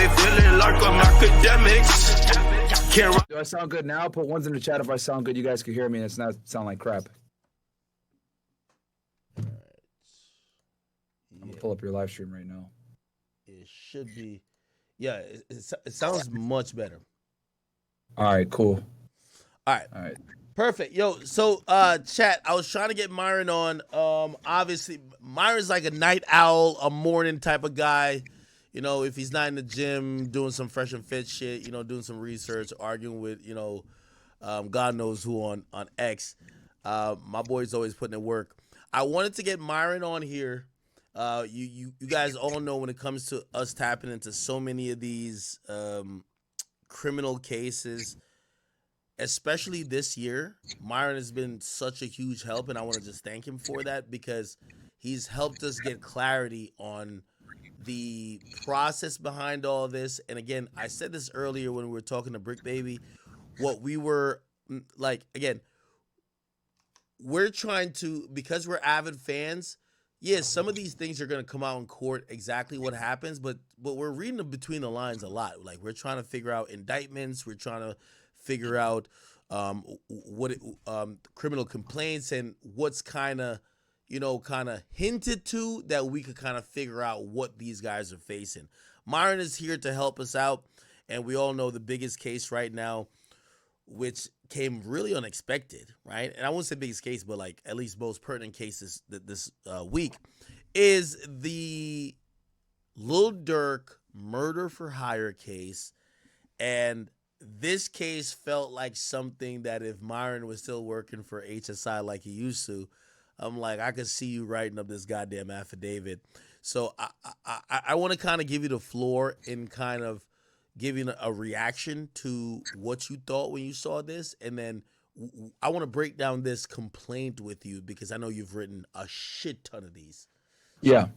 me feeling like I'm academics. Can't Do I sound good now? Put ones in the chat if I sound good. You guys can hear me and it's not sound like crap. All right. I'm gonna pull up your live stream right now. It should be. Yeah, it sounds much better. All right, cool. All right. Perfect. Yo, so chat, I was trying to get Myron on. Obviously, Myron's like a night owl, a morning type of guy. You know, if he's not in the gym doing some fresh and fit shit, you know, doing some research, arguing with, you know, God knows who on X. My boy's always putting in work. I wanted to get Myron on here. You guys all know when it comes to us tapping into so many of these criminal cases, especially this year, Myron has been such a huge help, and I want to just thank him for that because he's helped us get clarity on the process behind all this. And again, I said this earlier when we were talking to Brick Baby, what we were like, again, we're trying to, because we're avid fans, yes, some of these things are going to come out in court exactly what happens, but we're reading between the lines a lot. Like, we're trying to figure out indictments, we're trying to figure out criminal complaints and what's kind of hinted to that we could kind of figure out what these guys are facing. Myron is here to help us out, and we all know the biggest case right now, which came really unexpected, right? And I won't say biggest case, but like at least most pertinent cases this week is the Lil Durk murder for hire case. And this case felt like something that if Myron was still working for HSI like he used to, I'm like, I could see you writing up this goddamn affidavit. So I want to kind of give you the floor in kind of giving a reaction to what you thought when you saw this. And then I want to break down this complaint with you because I know you've written a shit ton of these. Yeah.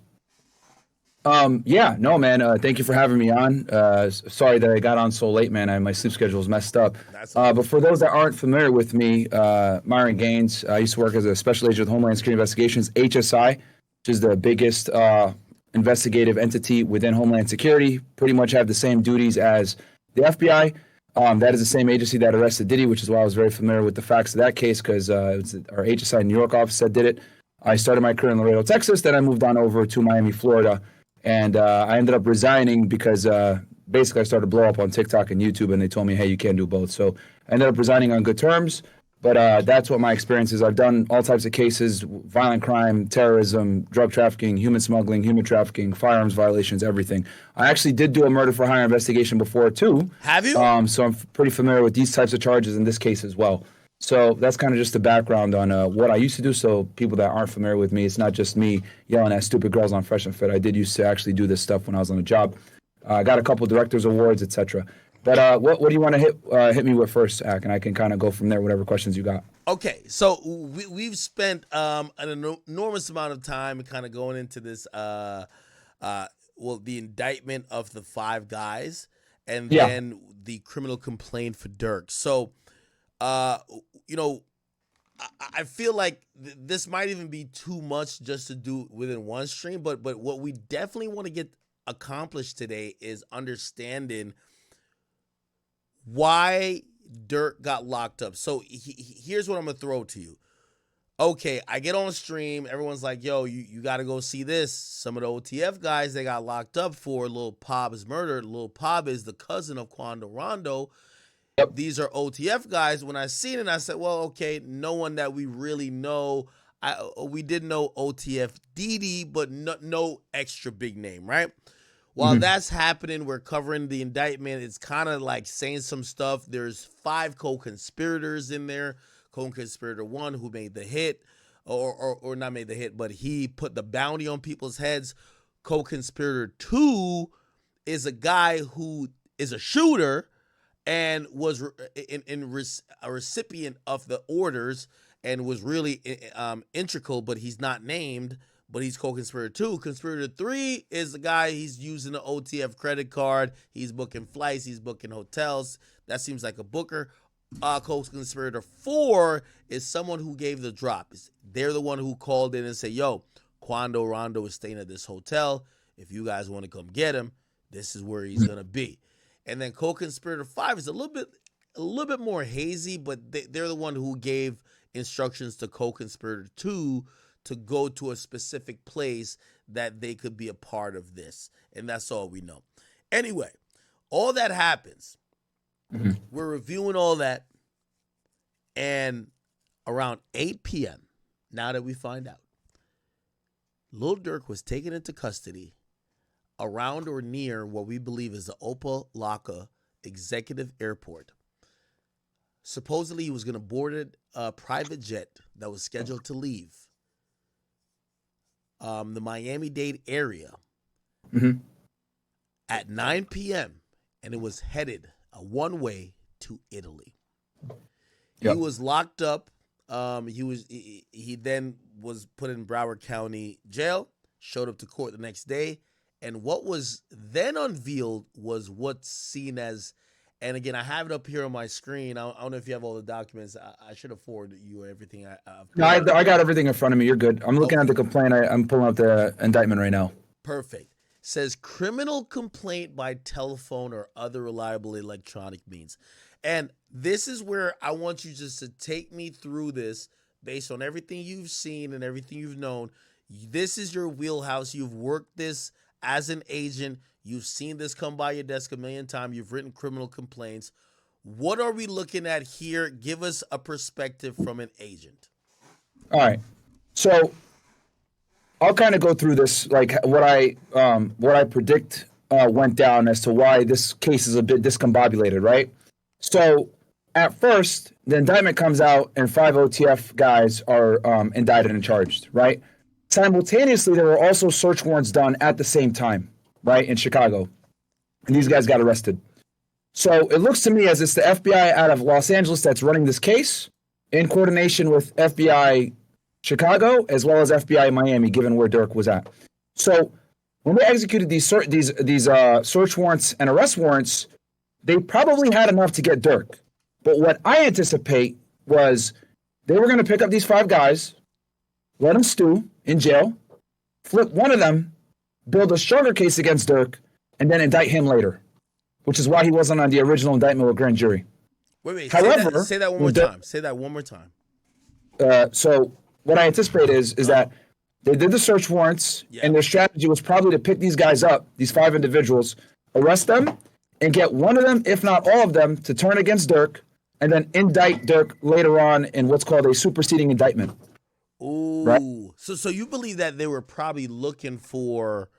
Yeah, no, man. Thank you for having me on. Sorry that I got on so late, man. My sleep schedule was messed up. But for those that aren't familiar with me, Myron Gaines, I used to work as a special agent with Homeland Security Investigations, HSI, which is the biggest investigative entity within Homeland Security. Pretty much have the same duties as the FBI. That is the same agency that arrested Diddy, which is why I was very familiar with the facts of that case because it was our HSI New York office that did it. I started my career in Laredo, Texas. Then I moved on over to Miami, Florida. And I ended up resigning because basically I started to blow up on TikTok and YouTube, and they told me, hey, you can't do both. So I ended up resigning on good terms. But that's what my experience is. I've done all types of cases, violent crime, terrorism, drug trafficking, human smuggling, human trafficking, firearms violations, everything. I actually did do a murder for hire investigation before, too. Have you? So I'm pretty familiar with these types of charges in this case as well. So that's kind of just the background on what I used to do. So people that aren't familiar with me, it's not just me yelling at stupid girls on Fresh and Fit. I did used to actually do this stuff when I was on the job. I got a couple directors awards, etc. But what do you want to hit me with first, Ak? And I can kind of go from there, whatever questions you got. Okay, so we've spent an enormous amount of time kind of going into this, the indictment of the 5 guys and then the criminal complaint for Durk. So, I feel like this might even be too much just to do within one stream, but what we definitely want to get accomplished today is understanding why Durk got locked up. So here's what I'm going to throw to you. Okay, I get on stream. Everyone's like, yo, you got to go see this. Some of the OTF guys, they got locked up for Lil Pob's murder. Lil Pob is the cousin of Quando Rondo. Yep. These are OTF guys. When I seen it, I said, well, okay, no one that we really know. We did know OTF Didi, but no extra big name, right? While that's happening, we're covering the indictment. It's kind of like saying some stuff. There's 5 co-conspirators in there. Co-conspirator 1 who made the hit, or not made the hit, but he put the bounty on people's heads. Co-conspirator 2 is a guy who is a shooter and was a recipient of the orders and was really integral, but he's not named, but he's co-conspirator 2. Conspirator 3 is the guy, he's using the OTF credit card. He's booking flights. He's booking hotels. That seems like a booker. Co-conspirator 4 is someone who gave the drop. They're the one who called in and said, yo, Quando Rondo is staying at this hotel. If you guys want to come get him, This is where he's gonna be. And then co-conspirator 5 is a little bit more hazy, but they're the one who gave instructions to co-conspirator 2 to go to a specific place that they could be a part of this. And that's all we know. Anyway, all that happens. We're reviewing all that. And around 8 p.m., now that we find out, Lil Durk was taken into custody around or near what we believe is the Opa-locka Executive Airport. Supposedly, he was going to board a private jet that was scheduled to leave the Miami-Dade area at 9 p.m., and it was headed a one-way to Italy. Yep. He was locked up. He then was put in Broward County Jail, showed up to court the next day, and what was then unveiled was what's seen as, and again, I have it up here on my screen. I don't know if you have all the documents. I should have forwarded you everything. No, I got everything in front of me. You're good. I'm looking at the complaint. I'm pulling up the indictment right now. Perfect. Says criminal complaint by telephone or other reliable electronic means. And this is where I want you just to take me through this based on everything you've seen and everything you've known. This is your wheelhouse. You've worked this as an agent. You've seen this come by your desk a million times. You've written criminal complaints. What are we looking at here? Give us a perspective from an agent. All right. So I'll kind of go through this, like what I predict went down as to why this case is a bit discombobulated, right? So at first, the indictment comes out and 5 OTF guys are indicted and charged, right? Simultaneously, there were also search warrants done at the same time, right, in Chicago. And these guys got arrested. So it looks to me as it's the FBI out of Los Angeles that's running this case in coordination with FBI Chicago as well as FBI Miami, given where Durk was at. So when they executed these search warrants and arrest warrants, they probably had enough to get Durk. But what I anticipate was they were going to pick up these 5 guys, let them stew in jail, flip one of them, build a stronger case against Durk, and then indict him later, which is why he wasn't on the original indictment with grand jury. Wait. However, say that one more time. Say that one more time. So what I anticipate is that they did the search warrants, and their strategy was probably to pick these guys up, these 5 individuals, arrest them, and get one of them, if not all of them, to turn against Durk, and then indict Durk later on in what's called a superseding indictment. Ooh. Right? So you believe that they were probably looking for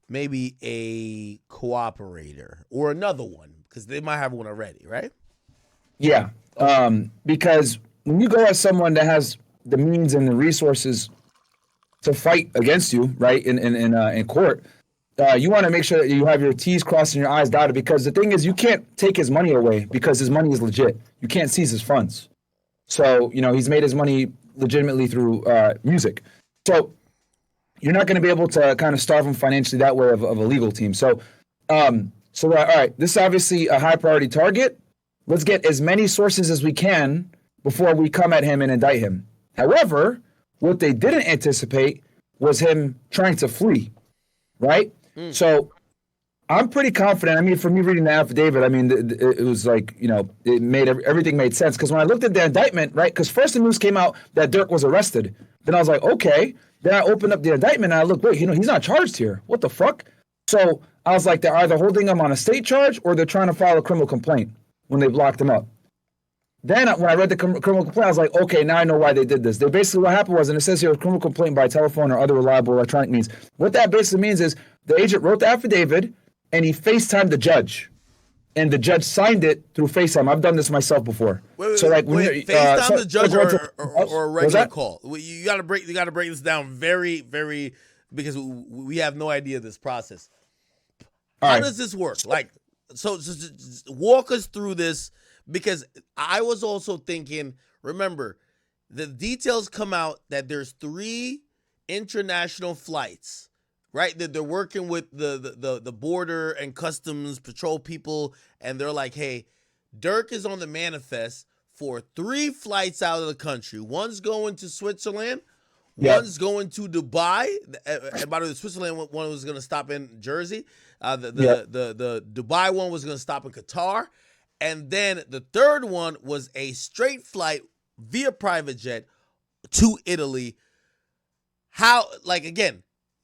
maybe a cooperator or another one, because they might have one already, right? Yeah. Because when you go as someone that has the means and the resources to fight against you, right, in court, you want to make sure that you have your T's crossed and your I's dotted, because the thing is, you can't take his money away because his money is legit. You can't seize his funds. So, he's made his money legitimately through music. So you're not going to be able to kind of starve him financially that way of a legal team. So, all right, this is obviously a high priority target. Let's get as many sources as we can before we come at him and indict him. However, what they didn't anticipate was him trying to flee, right? So I'm pretty confident. I mean, for me reading the affidavit, I mean, it was like, it made everything made sense. Because when I looked at the indictment, right, because first the news came out that Durk was arrested. Then I was like, okay. Then I opened up the indictment and I looked, wait, he's not charged here. What the fuck? So I was like, they're either holding him on a state charge or they're trying to file a criminal complaint when they blocked him up. Then when I read the criminal complaint, I was like, okay, now I know why they did this. They basically, what happened was, and it says here, criminal complaint by telephone or other reliable electronic means. What that basically means is the agent wrote the affidavit and he FaceTimed the judge. And the judge signed it through FaceTime. I've done this myself before. Wait, FaceTime the judge or a regular call? You got to break this down very, very, because we have no idea of this process. How does this work? Like, so just walk us through this. Because I was also thinking, remember, the details come out that there's 3 international flights, right? That they're working with the border and customs patrol people, and they're like, hey, Durk is on the manifest for 3 flights out of the country. One's going to Switzerland, One's going to Dubai, and by the way, the Switzerland one was going to stop in Jersey. The Dubai one was going to stop in Qatar, and then the third one was a straight flight via private jet to Italy. How, like, again,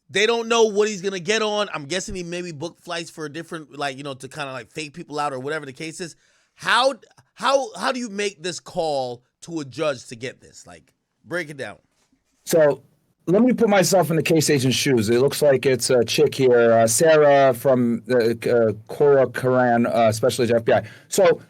they don't know what he's going to get on. I'm guessing he maybe booked flights for a different, like, you know, to kind of like fake people out or whatever the case is. How do you make this call to a judge to get this? Like, break it down. So let me put myself in the case agent's shoes. It looks like it's a chick here, Sarah from the Cora Karan, Special Agent FBI. So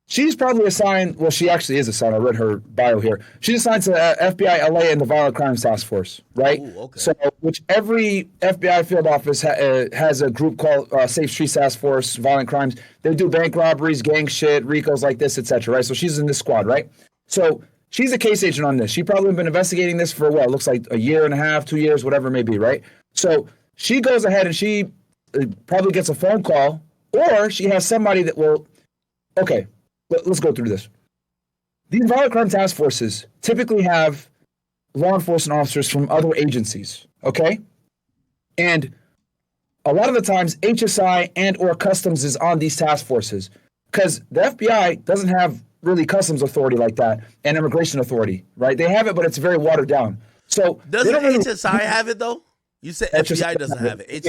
she's probably assigned, well, she actually is assigned. I read her bio here. She's assigned to FBI LA and the Violent Crimes Task Force, right? Ooh, okay. So, which every FBI field office has a group called Safe Streets Task Force, Violent Crimes. They do bank robberies, gang shit, RICOs like this, etc. Right? So she's in this squad, right? So she's a case agent on this. She probably been investigating this for what looks like a year and a half, 2 years, whatever it may be, right? So she goes ahead and she probably gets a phone call, or she has somebody that will, okay, let's go through this. These violent crime task forces typically have law enforcement officers from other agencies, okay? And a lot of the times, HSI and or Customs is on these task forces because the FBI doesn't have really customs authority like that and immigration authority, right? They have it, but it's very watered down. So doesn't HSI have it though? You said FBI doesn't have it.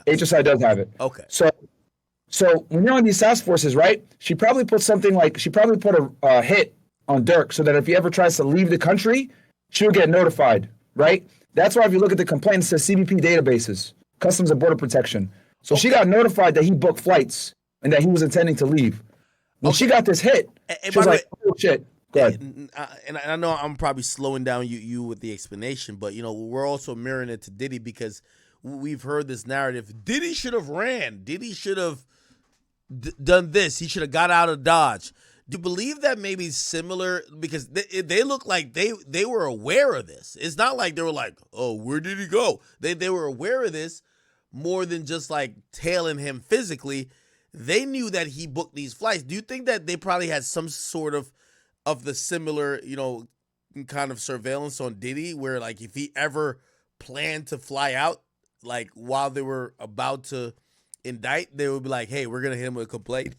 HSI does have it. Okay. So when you're on these task forces, right? She probably put a hit on Durk so that if he ever tries to leave the country, she'll get notified, right? That's why if you look at the complaint, it says CBP databases, Customs and Border Protection. So she got notified that he booked flights and that he was intending to leave. When she got this hit, she was like, oh, shit. Go ahead. And I know I'm probably slowing down you with the explanation, but, you know, we're also mirroring it to Diddy because we've heard this narrative. Diddy should have ran. Diddy should have done this. He should have got out of Dodge. Do you believe that maybe similar? Because they look like they were aware of this. It's not like they were like, oh, where did he go? They were aware of this more than just like tailing him physically. They knew that he booked these flights. Do you think that they probably had some sort of the similar, you know, kind of surveillance on Diddy where like if he ever planned to fly out, like while they were about to indict, they would be like, hey, we're going to hit him with a complaint.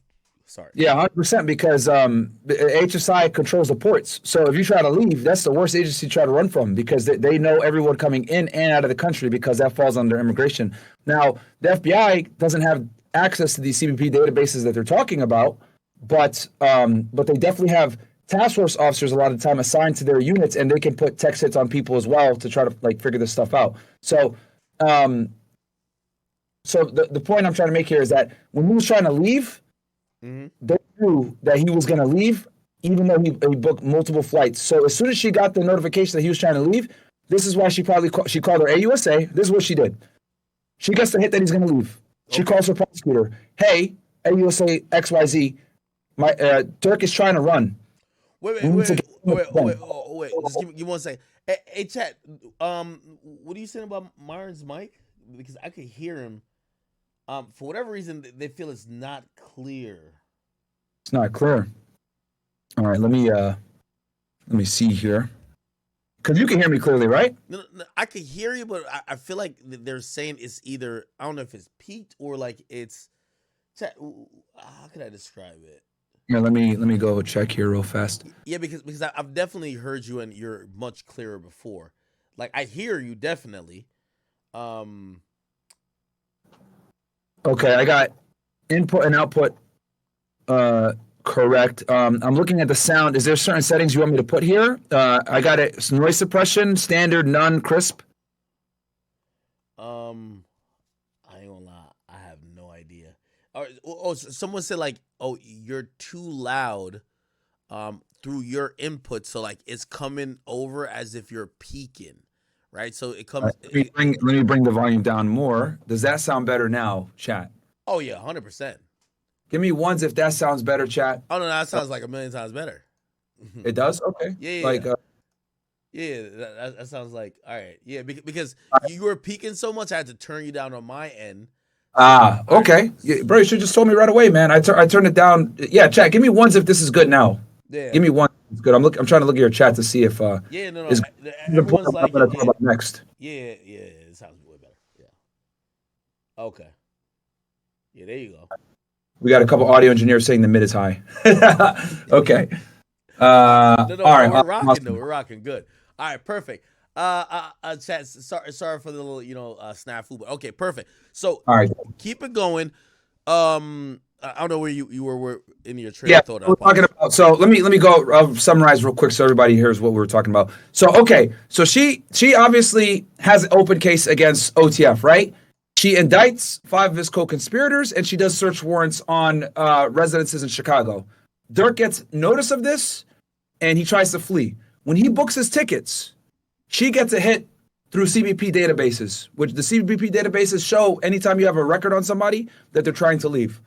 Sorry. Yeah, 100% because HSI controls the ports. So if you try to leave, that's the worst agency to try to run from because they know everyone coming in and out of the country because that falls under immigration. Now, the FBI doesn't have access to these CBP databases that they're talking about, but they definitely have task force officers a lot of the time assigned to their units, and they can put text hits on people as well to try to like figure this stuff out. So the point I'm trying to make here is that when he was trying to leave, they knew that he was going to leave, even though he booked multiple flights. So as soon as she got the notification that he was trying to leave, this is why she called her AUSA. This is what she did. She gets the hit that he's going to leave. She calls her prosecutor. Hey, AUSA XYZ, my Durk is trying to run. Wait. Just give me 1 second. Hey, chat. What are you saying about Myron's mic? Because I could hear him. For whatever reason, they feel it's not clear. It's not clear. All right, let me see here. Because you can hear me clearly, right? No, I can hear you, but I feel like they're saying it's either, I don't know if it's peaked or like it's, how can I describe it? Yeah, let me go check here real fast. Yeah, because I've definitely heard you and you're much clearer before. Like I hear you definitely. Okay, I got input and output correct. I'm looking at the sound. Is there certain settings you want me to put here? I got it. It's noise suppression, standard, none, crisp. I ain't gonna lie. I have no idea. Someone said like, oh, you're too loud through your input. So like it's coming over as if you're peaking, right? So it comes. Let me bring the volume down more. Does that sound better now, chat? Oh yeah, 100%. Give me ones if that sounds better, chat. Oh no, that sounds like a million times better. It does? Okay. Yeah. Like, yeah, that sounds like all right. Yeah, because you were peaking so much, I had to turn you down on my end. Okay. Yeah, bro, you should just told me right away, man. I turned it down. Yeah, chat. Give me ones if this is good now. Yeah. Give me one. It's good. I'm trying to look at your chat to see if Yeah, no, is everyone's I'm like gonna it. talk Yeah, about next. yeah, yeah. It sounds way better. Yeah. Okay. Yeah, there you go. We got a couple audio engineers saying the mid is high. Okay. No, no, All no. right. We're rocking though. Awesome. We're rocking. Good. All right. Perfect. Chat. Sorry for the little, snafu. But okay, perfect. So All right. keep it going. I don't know where you were in your train Yeah, of thought. I we're talking apologize. about. So let me go. I'll summarize real quick so everybody hears what we were talking about. So okay, so she obviously has an open case against OTF, right? She indicts 5 of his co-conspirators, and she does search warrants on residences in Chicago. Durk gets notice of this, and he tries to flee. When he books his tickets, she gets a hit through CBP databases, which the CBP databases show anytime you have a record on somebody that they're trying to leave.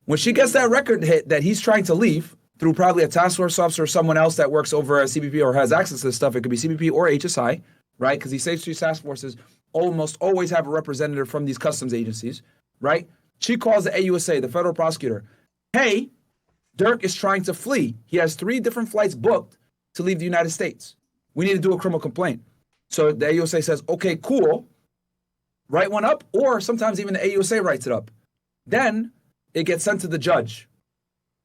When she gets that record hit that he's trying to leave through probably a task force officer or someone else that works over at CBP or has access to this stuff, it could be CBP or HSI, right? Because these state street task forces almost always have a representative from these customs agencies, right? She calls the AUSA, the federal prosecutor. Hey, Durk is trying to flee. He has 3 different flights booked to leave the United States. We need to do a criminal complaint. So the AUSA says, okay, cool. Write one up, or sometimes even the AUSA writes it up. Then it gets sent to the judge.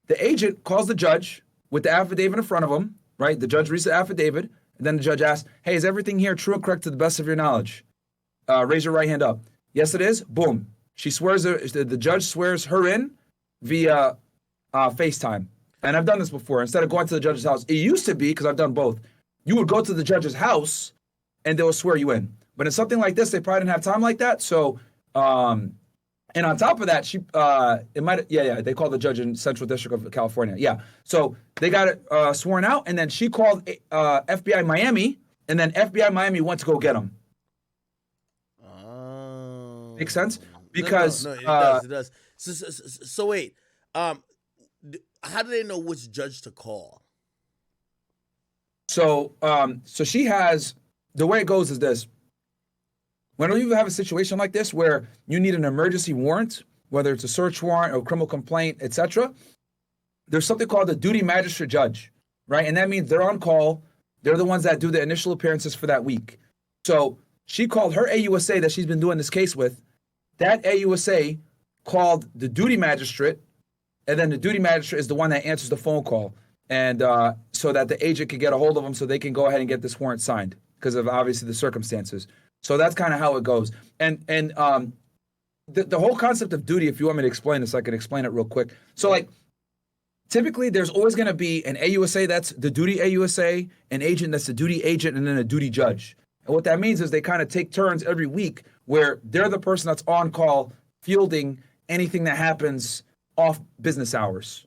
The agent calls the judge with the affidavit in front of him, right? The judge reads the affidavit, and then the judge asks, hey, is everything here true and correct to the best of your knowledge? Raise your right hand up. Yes, it is. Boom. She swears, the judge swears her in via FaceTime. And I've done this before. Instead of going to the judge's house, it used to be, because I've done both, you would go to the judge's house and they will swear you in. But in something like this, they probably didn't have time like that. So, and on top of that, they called the judge in Central District of California. Yeah. So they got it sworn out, and then she called FBI Miami, and then FBI Miami went to go get him. Makes sense? Because no, it does. So wait, how do they know which judge to call? So she has, the way it goes is this. Whenever you have a situation like this where you need an emergency warrant, whether it's a search warrant or criminal complaint, etc., there's something called the duty magistrate judge, right? And that means they're on call. They're the ones that do the initial appearances for that week. So she called her AUSA that she's been doing this case with. That AUSA called the duty magistrate, and then the duty magistrate is the one that answers the phone call, and so that the agent can get a hold of them so they can go ahead and get this warrant signed because of obviously the circumstances. So that's kind of how it goes. And the whole concept of duty, if you want me to explain this, I can explain it real quick. So like typically there's always going to be an AUSA that's the duty AUSA, an agent that's the duty agent, and then a duty judge. And what that means is they kind of take turns every week where they're the person that's on call fielding anything that happens off business hours.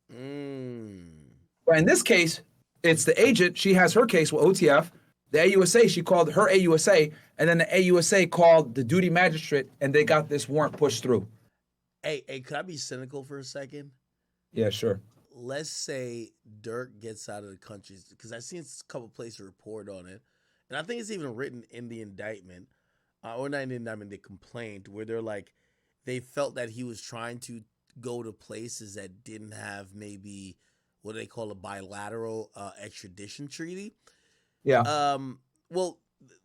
But in this case, it's the agent. She has her case with OTF. The AUSA, she called her AUSA, and then the AUSA called the duty magistrate, and they got this warrant pushed through. Hey, could I be cynical for a second? Yeah, sure. Let's say Durk gets out of the country, because I've seen a couple places report on it, and I think it's even written in the indictment, or not in the indictment, the complaint, where they're like, they felt that he was trying to go to places that didn't have maybe what they call a bilateral extradition treaty. Yeah. Well,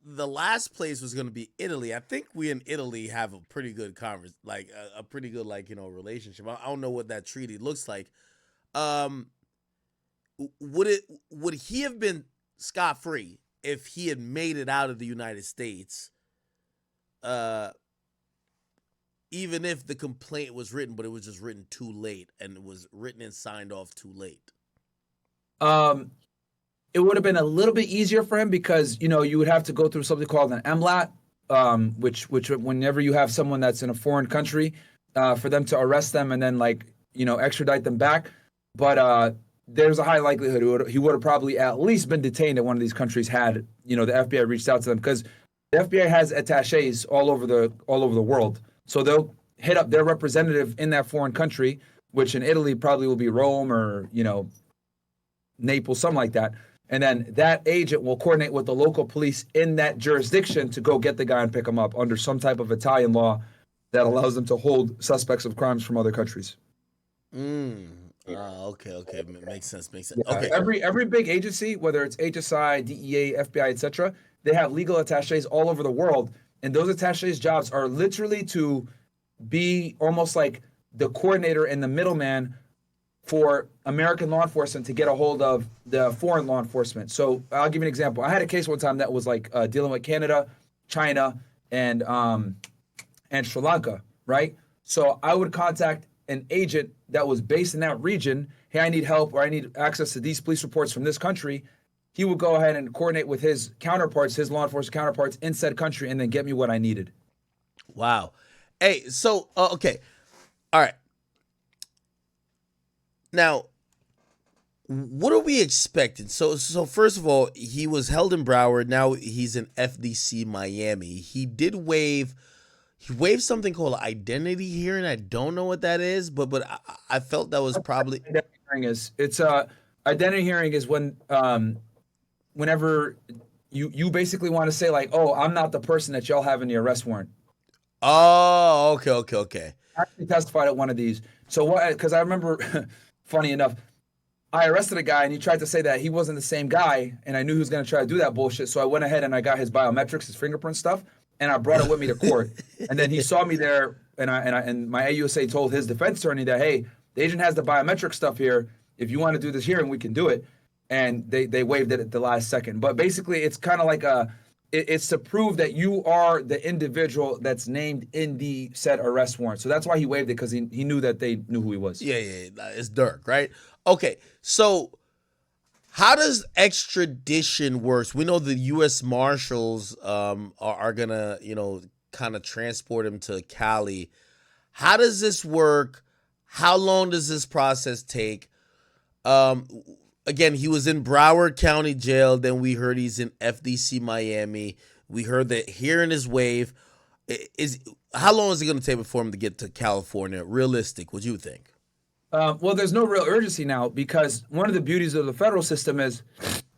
the last place was going to be Italy. I think we in Italy have a pretty good a pretty good relationship. I don't know what that treaty looks like. Would he have been scot-free if he had made it out of the United States? Even if the complaint was written, but it was just written too late, and it was written and signed off too late. It would have been a little bit easier for him because, you would have to go through something called an MLAT, which whenever you have someone that's in a foreign country, for them to arrest them and then extradite them back. But there's a high likelihood he would have probably at least been detained in one of these countries had, the FBI reached out to them, because the FBI has attachés all over the world. So they'll hit up their representative in that foreign country, which in Italy probably will be Rome or, Naples, something like that. And then that agent will coordinate with the local police in that jurisdiction to go get the guy and pick him up under some type of Italian law that allows them to hold suspects of crimes from other countries. Okay. Makes sense. Yeah, Okay. every big agency, whether it's HSI, DEA, FBI, etc., they have legal attaches all over the world, and those attaches jobs are literally to be almost like the coordinator and the middleman for American law enforcement to get a hold of the foreign law enforcement. So I'll give you an example. I had a case one time that was like dealing with Canada, China, and Sri Lanka, right? So I would contact an agent that was based in that region. Hey, I need help, or I need access to these police reports from this country. He would go ahead and coordinate with his counterparts, his law enforcement counterparts in said country, and then get me what I needed. Wow. Hey, so okay, all right. Now, what are we expecting? So first of all, he was held in Broward. Now he's in FDC Miami. He waved something called identity hearing. I don't know what that is, but I felt that was probably identity hearing is. It's identity hearing is when whenever you basically want to say like, oh, I'm not the person that y'all have in the arrest warrant. Oh, okay. I actually testified at one of these. So what? Because I remember, funny enough, I arrested a guy and he tried to say that he wasn't the same guy, and I knew he was going to try to do that bullshit. So I went ahead and I got his biometrics, his fingerprint stuff, and I brought it with me to court. And then he saw me there, and my AUSA told his defense attorney that, hey, the agent has the biometric stuff here. If you want to do this hearing, we can do it. And they waived it at the last second. But basically, it's kind of like it's to prove that you are the individual that's named in the said arrest warrant. So that's why he waived it, because he knew that they knew who he was. Yeah, it's Durk, right? Okay, so how does extradition works? We know the U.S. Marshals are gonna, kind of transport him to Cali. How does this work? How long does this process take? Again, he was in Broward County Jail. Then we heard he's in FDC Miami. We heard that hearing his waive. How long is it going to take for him to get to California? Realistic, what do you think? Well, there's no real urgency now, because one of the beauties of the federal system is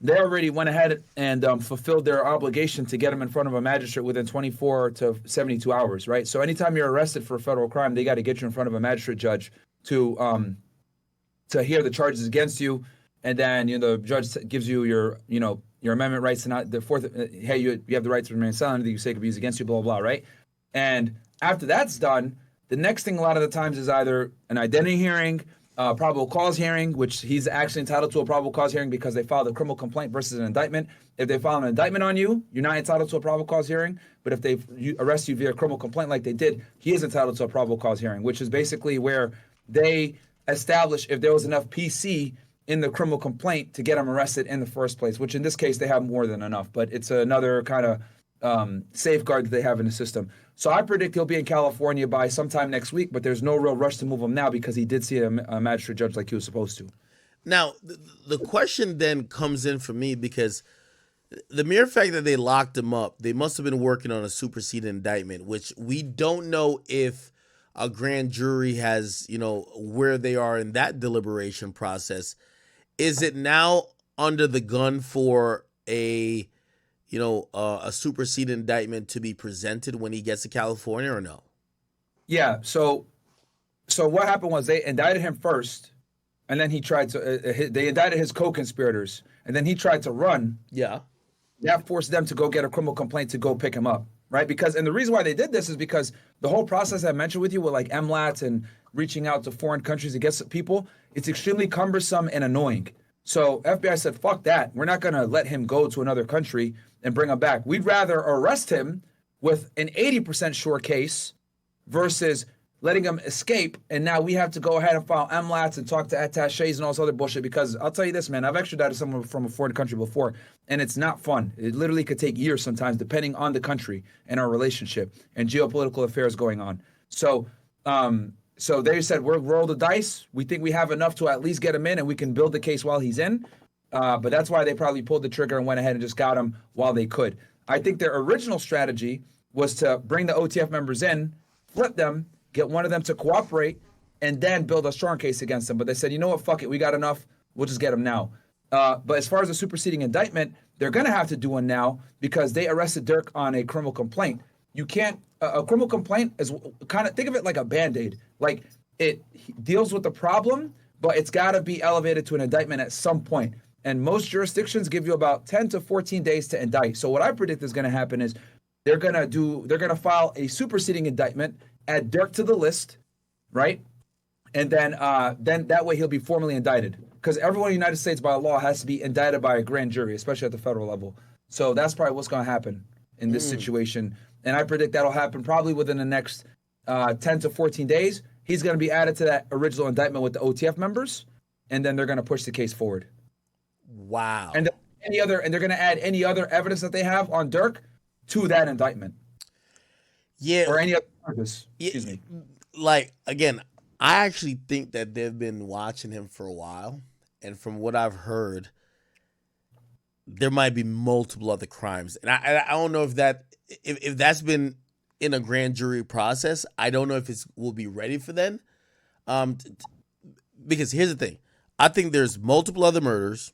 they already went ahead and fulfilled their obligation to get him in front of a magistrate within 24 to 72 hours, right? So anytime you're arrested for a federal crime, they got to get you in front of a magistrate judge to hear the charges against you. And then, the judge gives you your amendment rights to not the fourth. Hey, you have the right to remain silent. Anything you say could be used against you. Blah blah blah. Right. And after that's done, the next thing a lot of the times is either an identity hearing, probable cause hearing, which he's actually entitled to a probable cause hearing because they filed a criminal complaint versus an indictment. If they file an indictment on you, you're not entitled to a probable cause hearing. But if they arrest you via criminal complaint like they did, he is entitled to a probable cause hearing, which is basically where they establish if there was enough PC in the criminal complaint to get him arrested in the first place, which in this case they have more than enough, but it's another kind of safeguard that they have in the system. So I predict he'll be in California by sometime next week, but there's no real rush to move him now because he did see a magistrate judge like he was supposed to. Now, the question then comes in for me, because the mere fact that they locked him up, they must have been working on a superseding indictment, which we don't know if a grand jury has, where they are in that deliberation process. Is it now under the gun for a superseding indictment to be presented when he gets to California, or no? Yeah. So what happened was they indicted him first, and then he tried to. They indicted his co-conspirators, and then he tried to run. Yeah. That forced them to go get a criminal complaint to go pick him up, right? And the reason why they did this is because the whole process I mentioned with you with like MLATs and reaching out to foreign countries against people, it's extremely cumbersome and annoying. So FBI said, fuck that. We're not going to let him go to another country and bring him back. We'd rather arrest him with an 80% sure case versus letting him escape. And now we have to go ahead and file MLATs and talk to attachés and all this other bullshit. Because I'll tell you this, man, I've extradited someone from a foreign country before, and it's not fun. It literally could take years sometimes, depending on the country and our relationship and geopolitical affairs going on. So they said, we'll roll the dice. We think we have enough to at least get him in, and we can build the case while he's in. But that's why they probably pulled the trigger and went ahead and just got him while they could. I think their original strategy was to bring the OTF members in, flip them, get one of them to cooperate, and then build a strong case against them. But they said, you know what, fuck it, we got enough. We'll just get him now. But as far as the superseding indictment, they're going to have to do one now because they arrested Durk on a criminal complaint. You can't, a criminal complaint is kind of, think of it like a Band-Aid. Like, it deals with the problem, but it's got to be elevated to an indictment at some point. And most jurisdictions give you about 10 to 14 days to indict. So what I predict is going to happen is they're going to file a superseding indictment, add Durk to the list, right? And then that way he'll be formally indicted, because everyone in the United States by law has to be indicted by a grand jury, especially at the federal level. So that's probably what's going to happen in this situation. And I predict that'll happen probably within the next 10 to 14 days. He's going to be added to that original indictment with the OTF members, and then they're going to push the case forward. Wow. And they're going to add any other evidence that they have on Durk to that indictment. Yeah. Or any other charges. Excuse me. Like, again, I actually think that they've been watching him for a while. And from what I've heard, there might be multiple other crimes. And I don't know if that's been in a grand jury process. I don't know if it will be ready for then. Because here's the thing. I think there's multiple other murders,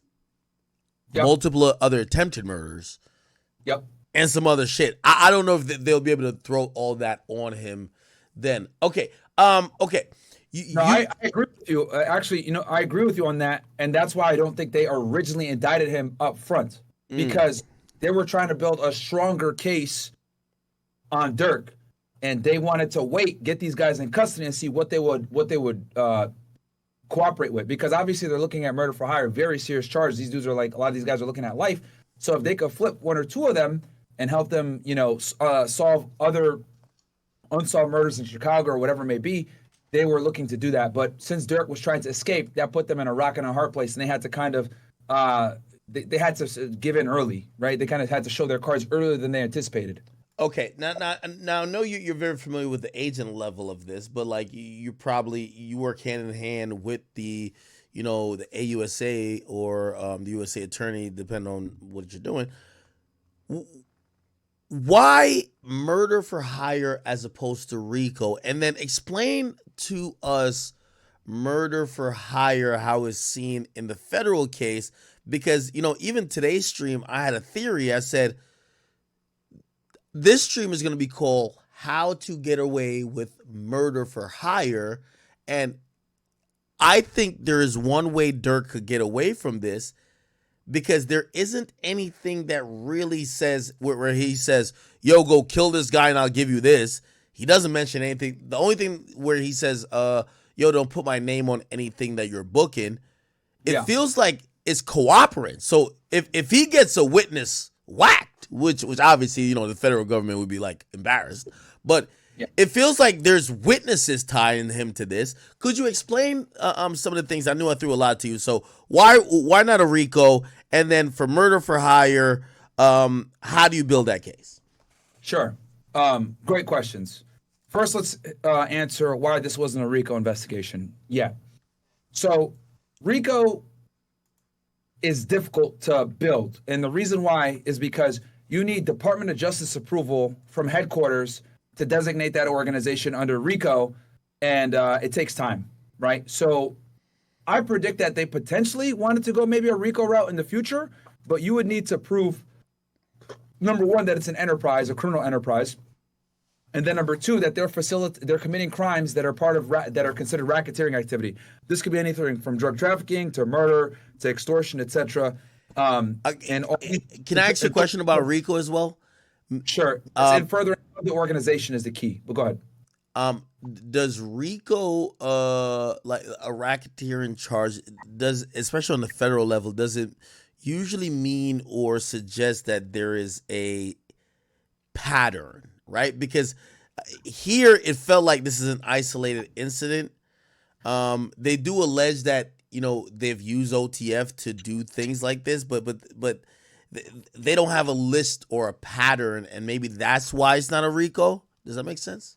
multiple other attempted murders, and some other shit. I don't know if they'll be able to throw all that on him then. Okay. Okay. I agree with you. Actually, I agree with you on that. And that's why I don't think they originally indicted him up front, because they were trying to build a stronger case on Durk, and they wanted to get these guys in custody and see what they would cooperate with, because obviously they're looking at murder for hire, very serious charge. These dudes are like, a lot of these guys are looking at life. So if they could flip one or two of them and help them, solve other unsolved murders in Chicago or whatever it may be, they were looking to do that. But since Durk was trying to escape, that put them in a rock and a hard place, and they had to kind of they had to give in early, right? They kind of had to show their cards earlier than they anticipated. Okay, now I know you're very familiar with the agent level of this, but like you work hand in hand with the the AUSA or the USA attorney, depending on what you're doing. Why murder for hire as opposed to RICO? And then explain to us murder for hire, how it's seen in the federal case, because even today's stream, I had a theory. I said, this stream is going to be called How to Get Away with Murder for Hire. And I think there is one way Durk could get away from this, because there isn't anything that really says where he says, yo, go kill this guy and I'll give you this. He doesn't mention anything. The only thing where he says, yo, don't put my name on anything that you're booking. It feels like it's cooperating. So if he gets a witness whacked, which obviously, the federal government would be like embarrassed, but it feels like there's witnesses tying him to this. Could you explain some of the things? I knew I threw a lot to you. So why not a RICO? And then for murder for hire, how do you build that case? Sure. Great questions. First, let's answer why this wasn't a RICO investigation. Yeah. So RICO is difficult to build. And the reason why is because you need Department of Justice approval from headquarters to designate that organization under RICO, and it takes time, right? So I predict that they potentially wanted to go maybe a RICO route in the future, but you would need to prove, number one, that it's an enterprise, a criminal enterprise, and then number two, that they're committing crimes that are that are considered racketeering activity. This could be anything from drug trafficking to murder to extortion, etc. Can I ask you a question about RICO as well? Sure. And further, the organization is the key. But go ahead. Does RICO, like a racketeering charge, especially on the federal level, does it usually mean or suggest that there is a pattern, right? Because here it felt like this is an isolated incident. They do allege that they've used OTF to do things like this, but they don't have a list or a pattern, and maybe that's why it's not a RICO. Does that make sense?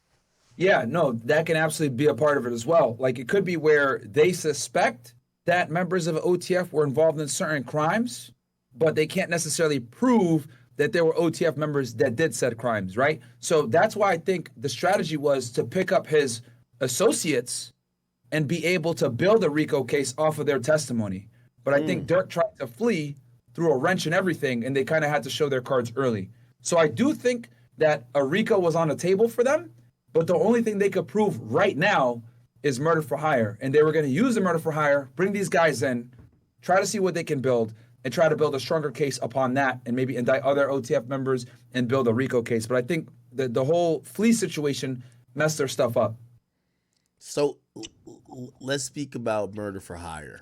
Yeah, no, that can absolutely be a part of it as well. Like, it could be where they suspect that members of OTF were involved in certain crimes, but they can't necessarily prove that there were OTF members that did said crimes, right? So that's why I think the strategy was to pick up his associates and be able to build a RICO case off of their testimony. But I think Durk tried to flee through a wrench and everything, and they kind of had to show their cards early. So I do think that a RICO was on the table for them, but the only thing they could prove right now is murder for hire. And they were going to use the murder for hire, bring these guys in, try to see what they can build, and try to build a stronger case upon that, and maybe indict other OTF members and build a RICO case. But I think the whole flea situation messed their stuff up. So let's speak about murder for hire.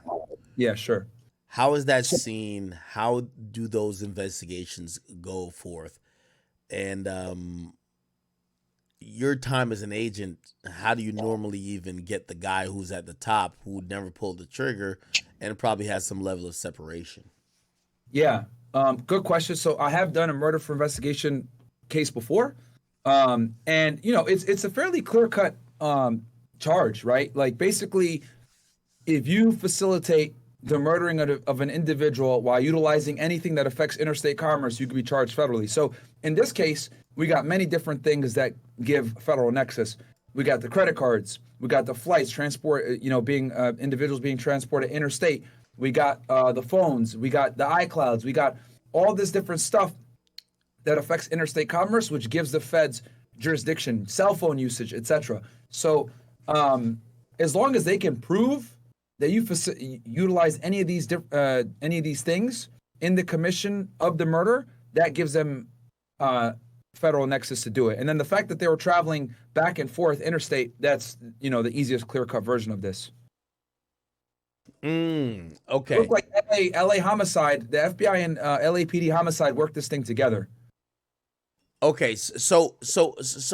Yeah, sure. How is that seen? How do those investigations go forth? And your time as an agent, how do you normally even get the guy who's at the top who never pulled the trigger and probably has some level of separation? Yeah, good question. So I have done a murder for investigation case before. And, you know, it's a fairly clear-cut charge, right? Like, basically, if you facilitate the murdering of an individual while utilizing anything that affects interstate commerce, you could be charged federally. So in this case, we got many different things that give federal nexus. We got the credit cards, we got the flights, transport, you know, being individuals being transported interstate. We got the phones, we got the iClouds, we got all this different stuff that affects interstate commerce, which gives the feds jurisdiction, cell phone usage, etc. So as long as they can prove that you utilize any of these things in the commission of the murder, that gives them federal nexus to do it. And then the fact that they were traveling back and forth interstate, that's, you know, the easiest clear-cut version of this. Okay. It looked like LA homicide, the FBI and LAPD homicide worked this thing together. Okay, so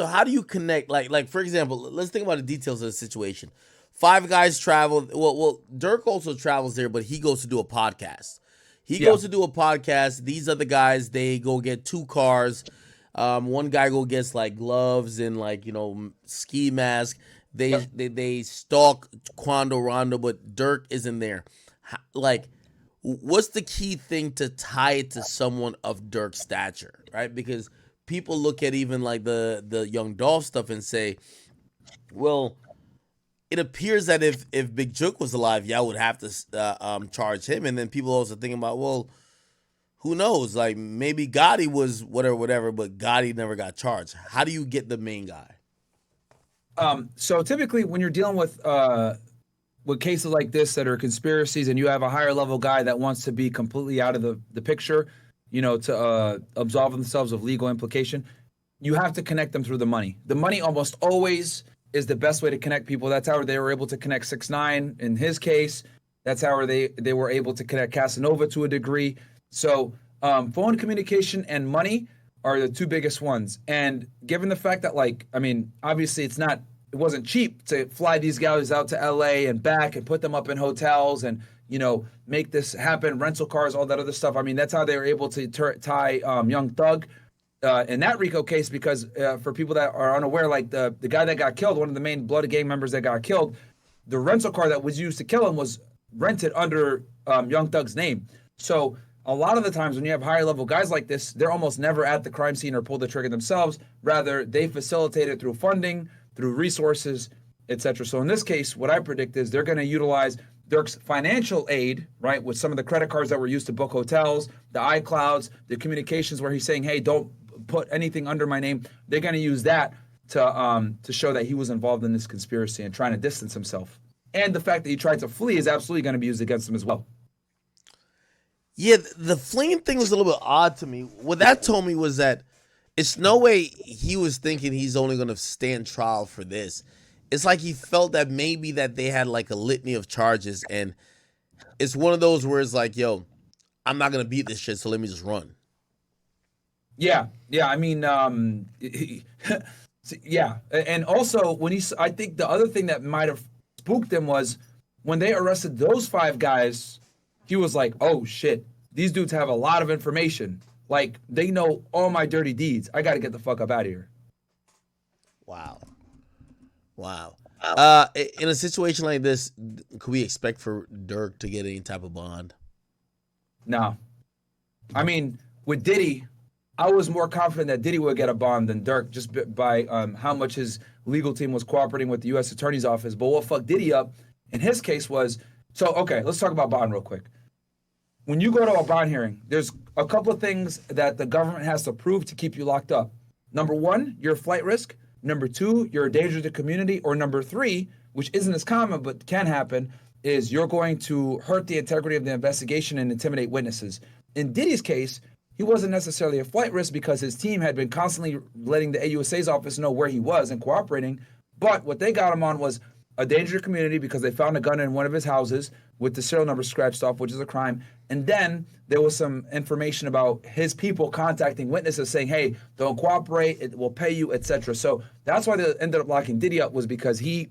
how do you connect? Like for example, let's think about the details of the situation. 5 guys travel. Well, Durk also travels there, but he goes to do a podcast. He goes to do a podcast. These other guys, they go get 2 cars. One guy go gets like gloves and like, you know, ski mask. They stalk Quando Rondo, but Durk isn't there. Like, what's the key thing to tie it to someone of Durk's stature, right? Because people look at even like the Young Dolph stuff and say, well, it appears that if Big Jook was alive, y'all would have to charge him. And then people also thinking about, well, who knows? Like, maybe Gotti was whatever, but Gotti never got charged. How do you get the main guy? So typically when you're dealing with cases like this that are conspiracies and you have a higher level guy that wants to be completely out of the picture, you know, to absolve themselves of legal implication, you have to connect them through the money. The money almost always is the best way to connect people. That's how they were able to connect 6ix9ine in his case. That's how they were able to connect Casanova to a degree. So phone communication and money are the 2 biggest ones. And given the fact that, like, I mean, obviously it wasn't cheap to fly these guys out to LA and back and put them up in hotels and, you know, make this happen, rental cars, all that other stuff. I mean, that's how they were able to tie Young Thug in that RICO case, because for people that are unaware, like the guy that got killed, one of the main Blood Gang members that got killed, the rental car that was used to kill him was rented under Young Thug's name. So a lot of the times when you have higher level guys like this, they're almost never at the crime scene or pull the trigger themselves. Rather, they facilitate it through funding, through resources, etc. So in this case, what I predict is they're going to utilize Durk's financial aid, right, with some of the credit cards that were used to book hotels, the iClouds, the communications where he's saying, hey, don't put anything under my name. They're going to use that to show that he was involved in this conspiracy and trying to distance himself. And the fact that he tried to flee is absolutely going to be used against him as well. Yeah, the fleeing thing was a little bit odd to me. What that told me was that it's no way he was thinking he's only going to stand trial for this. It's like he felt that maybe that they had like a litany of charges, and it's one of those where it's like, yo, I'm not going to beat this shit, so let me just run. Yeah. I mean, yeah. And also, I think the other thing that might have spooked him was when they arrested those 5 guys, he was like, oh shit, these dudes have a lot of information. Like, they know all my dirty deeds. I got to get the fuck up out of here. Wow. In a situation like this, could we expect for Durk to get any type of bond? No. I mean, with Diddy, I was more confident that Diddy would get a bond than Durk just by how much his legal team was cooperating with the U.S. Attorney's Office. But what fucked Diddy up in his case was, so, okay, let's talk about bond real quick. When you go to a bond hearing, there's a couple of things that the government has to prove to keep you locked up. Number 1, you're a flight risk. Number 2, you're a danger to the community. Or number 3, which isn't as common but can happen, is you're going to hurt the integrity of the investigation and intimidate witnesses. In Diddy's case, he wasn't necessarily a flight risk because his team had been constantly letting the AUSA's office know where he was and cooperating. But what they got him on was a danger to community because they found a gun in one of his houses with the serial number scratched off, which is a crime. And then there was some information about his people contacting witnesses saying, hey, don't cooperate, it will pay you, etc. So that's why they ended up locking Diddy up, was because he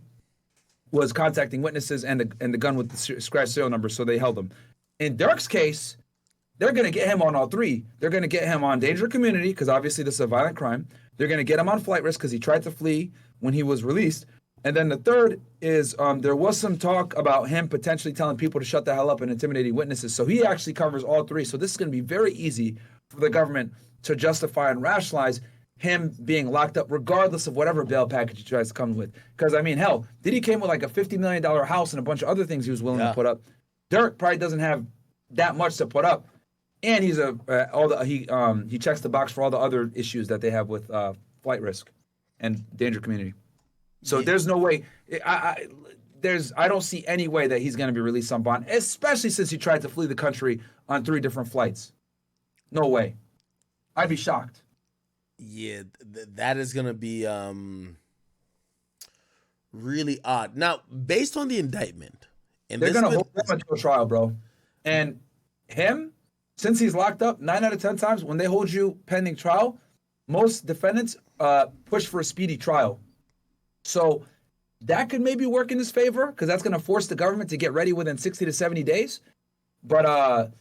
was contacting witnesses and the gun with the scratched serial number, so they held him. In Durk's case, they're going to get him on all three. They're going to get him on danger to community because obviously this is a violent crime. They're going to get him on flight risk because he tried to flee when he was released. And then the third is there was some talk about him potentially telling people to shut the hell up and intimidating witnesses. So he actually covers all three. So this is going to be very easy for the government to justify and rationalize him being locked up regardless of whatever bail package he tries to come with. Because, I mean, hell, Diddy came with like a $50 million house and a bunch of other things he was willing to put up. Durk probably doesn't have that much to put up. And he's he checks the box for all the other issues that they have with flight risk and danger community. So there's no way. I don't see any way that he's going to be released on bond, especially since he tried to flee the country on 3 different flights. No way. I'd be shocked. Yeah, that is going to be really odd. Now, based on the indictment, and they're going to hold him until trial, bro. And him, since he's locked up, 9 out of 10 times when they hold you pending trial, most defendants push for a speedy trial. So that could maybe work in his favor because that's going to force the government to get ready within 60 to 70 days. But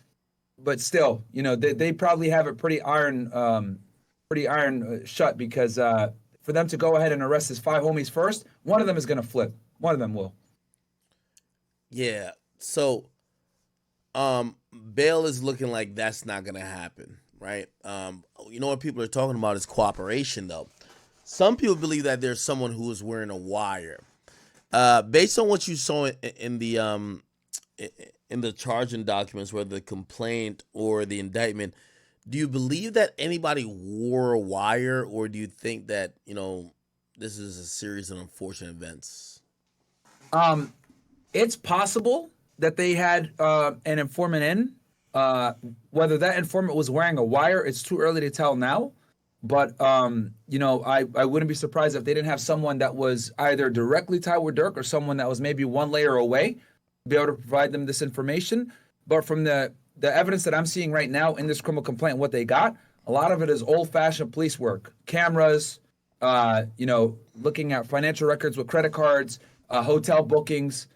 still, you know, they probably have it pretty iron shut because for them to go ahead and arrest his 5 homies first, one of them is going to flip. One of them will. Yeah. So bail is looking like that's not going to happen, right? You know what people are talking about is cooperation, though. Some people believe that there's someone who is wearing a wire. Based on what you saw in the charging documents, whether the complaint or the indictment, do you believe that anybody wore a wire, or do you think that, you know, this is a series of unfortunate events? It's possible that they had an informant in. Whether that informant was wearing a wire, it's too early to tell now. But, you know, I wouldn't be surprised if they didn't have someone that was either directly tied with Durk or someone that was maybe one layer away to be able to provide them this information. But from the evidence that I'm seeing right now in this criminal complaint, what they got, a lot of it is old-fashioned police work. Cameras, you know, looking at financial records with credit cards, hotel bookings,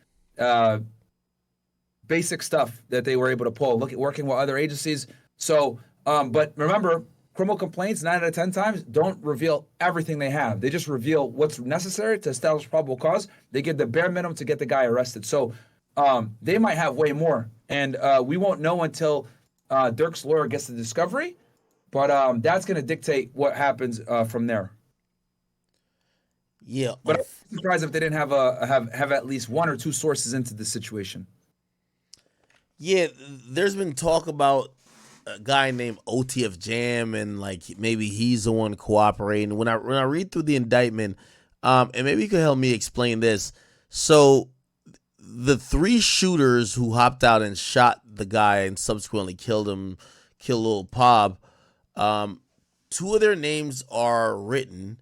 basic stuff that they were able to pull, working with other agencies. So, but remember, criminal complaints 9 out of 10 times don't reveal everything they have. They just reveal what's necessary to establish probable cause. They give the bare minimum to get the guy arrested. So they might have way more. And we won't know until Durk's lawyer gets the discovery. But that's going to dictate what happens from there. Yeah. But I'm surprised if they didn't have at least 1 or 2 sources into the situation. Yeah, there's been talk about a guy named OTF Jam, and like maybe he's the one cooperating. When I read through the indictment, and maybe you could help me explain this. So the 3 shooters who hopped out and shot the guy and subsequently killed Lil Pop, 2 of their names are written,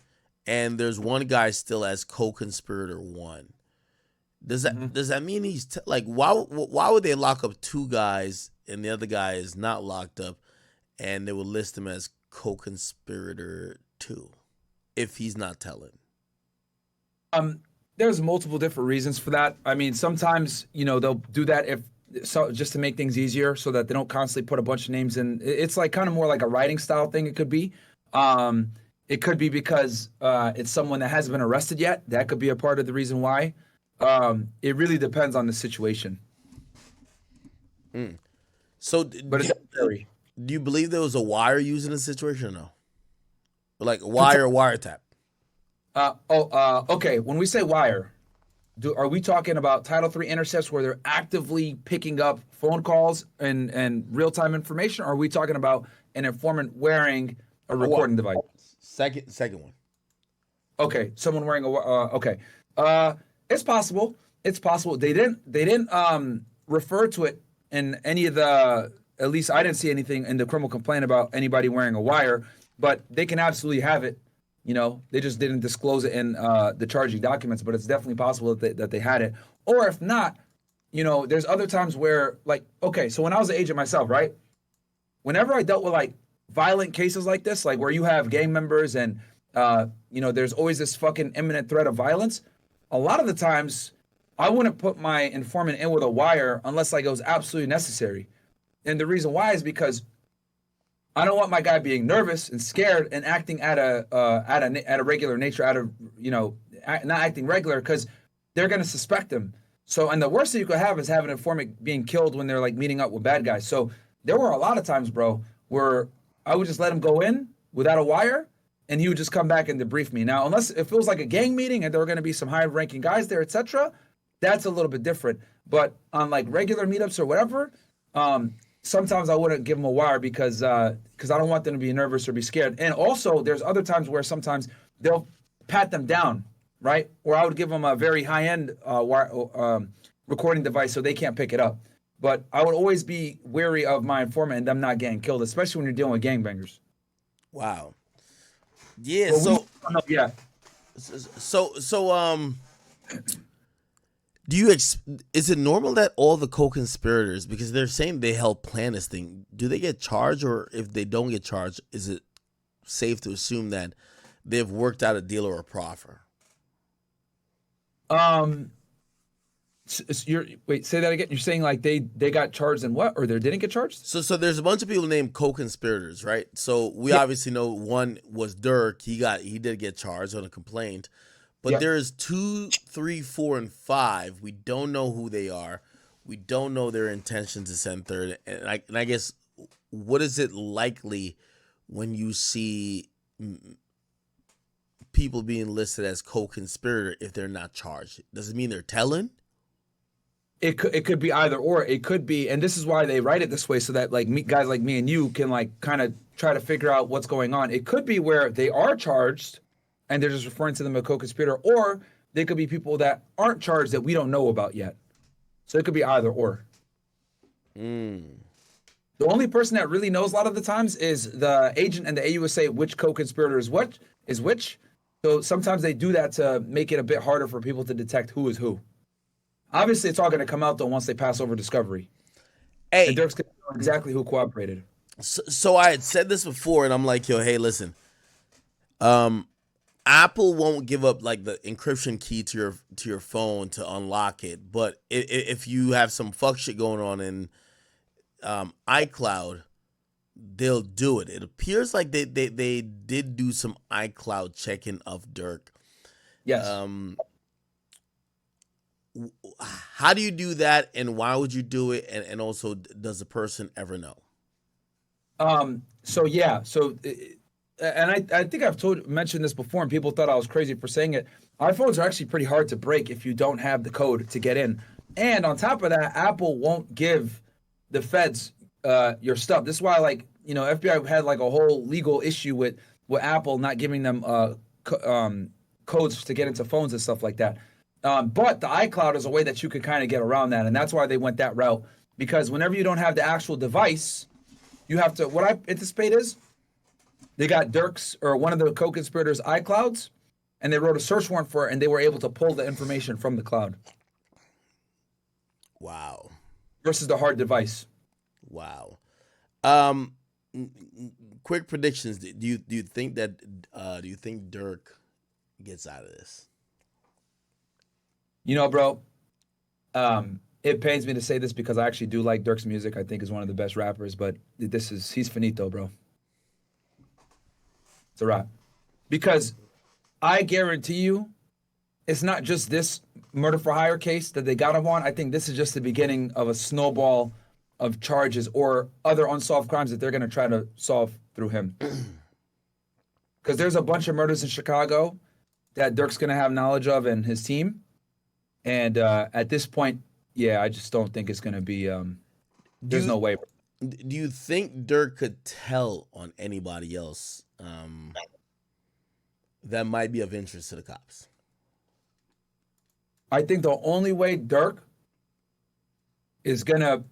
and there's one guy still as co-conspirator 1. Does that mean he's like why would they lock up 2 guys and the other guy is not locked up, and they will list him as co-conspirator 2 if he's not telling? There's multiple different reasons for that. I mean, sometimes, you know, they'll do that just to make things easier so that they don't constantly put a bunch of names in. It's like kind of more like a writing style thing. It could be. It could be because it's someone that hasn't been arrested yet. That could be a part of the reason why. It really depends on the situation. So, but it's scary. Do you believe there was a wire used in this situation or no? Like a wire or wiretap? Okay. When we say wire, are we talking about Title III intercepts where they're actively picking up phone calls and real-time information? Or are we talking about an informant wearing a recording device? Second one. Okay. Someone wearing okay. It's possible. It's possible. They didn't refer to it in any of the. At least I didn't see anything in the criminal complaint about anybody wearing a wire. But they can absolutely have it. You know, they just didn't disclose it in the charging documents. But it's definitely possible that they had it. Or if not, you know, there's other times where, like, okay, so when I was an agent myself, right? Whenever I dealt with like violent cases like this, like where you have gang members and you know, there's always this fucking imminent threat of violence. A lot of the times, I wouldn't put my informant in with a wire unless like it was absolutely necessary. And the reason why is because I don't want my guy being nervous and scared and acting at a regular nature, you know, not acting regular, because they're gonna suspect him. So, and the worst thing you could have is have an informant being killed when they're like meeting up with bad guys. So there were a lot of times, bro, where I would just let him go in without a wire, and he would just come back and debrief me. Now, unless if it was like a gang meeting and there were going to be some high-ranking guys there, etc., that's a little bit different. But on like regular meetups or whatever, sometimes I wouldn't give them a wire because I don't want them to be nervous or be scared. And also, there's other times where sometimes they'll pat them down, right? Or I would give them a very high-end recording device so they can't pick it up. But I would always be wary of my informant and them not getting killed, especially when you're dealing with gangbangers. Wow. Yeah. Well, yeah. Do you is it normal that all the co-conspirators, because they're saying they help plan this thing, do they get charged, or if they don't get charged, is it safe to assume that they've worked out a deal or a proffer? Wait, say that again. You're saying like they got charged and what, or they didn't get charged? So there's a bunch of people named co-conspirators, right? So we obviously know one was Durk. He did get charged on a complaint, but there's 2, 3, 4, and 5. We don't know who they are. We don't know their intention to send third. And I guess, what is it likely when you see people being listed as co-conspirator if they're not charged? Does it mean they're telling? It could be either or. It could be, and this is why they write it this way, so that like guys like me and you can like kind of try to figure out what's going on. It could be where they are charged and they're just referring to them as a co-conspirator, or they could be people that aren't charged that we don't know about yet. So it could be either or. The only person that really knows a lot of the times is the agent and the AUSA which co-conspirator is which. So sometimes they do that to make it a bit harder for people to detect who is who. Obviously, it's all going to come out, though, once they pass over discovery. Hey, and Durk's going to know exactly who cooperated. So I had said this before, and I'm like, yo, hey, listen. Apple won't give up like the encryption key to your phone to unlock it, but if you have some fuck shit going on in iCloud, they'll do it. It appears like they did do some iCloud checking of Durk. Yes. How do you do that, and why would you do it, and also, does the person ever know? So and I think I've mentioned this before, and people thought I was crazy for saying it. iPhones are actually pretty hard to break if you don't have the code to get in. And on top of that, Apple won't give the feds your stuff. This is why, like, you know, FBI had like a whole legal issue with Apple not giving them codes to get into phones and stuff like that. But the iCloud is a way that you could kind of get around that, and that's why they went that route. Because whenever you don't have the actual device, you have to. What I anticipate is they got Durk's or one of the co-conspirators' iClouds, and they wrote a search warrant for it, and they were able to pull the information from the cloud. Wow. Versus the hard device. Wow. Quick predictions. Do you think Durk gets out of this? You know, bro, it pains me to say this because I actually do like Durk's music. I think he's one of the best rappers, but he's finito, bro. It's a wrap. Because I guarantee you, it's not just this murder for hire case that they got him on. I think this is just the beginning of a snowball of charges or other unsolved crimes that they're going to try to solve through him. Because there's a bunch of murders in Chicago that Durk's going to have knowledge of and his team. And at this point, yeah, I just don't think it's going to be, there's no way. Do you think Durk could tell on anybody else that might be of interest to the cops? I think the only way Durk is gonna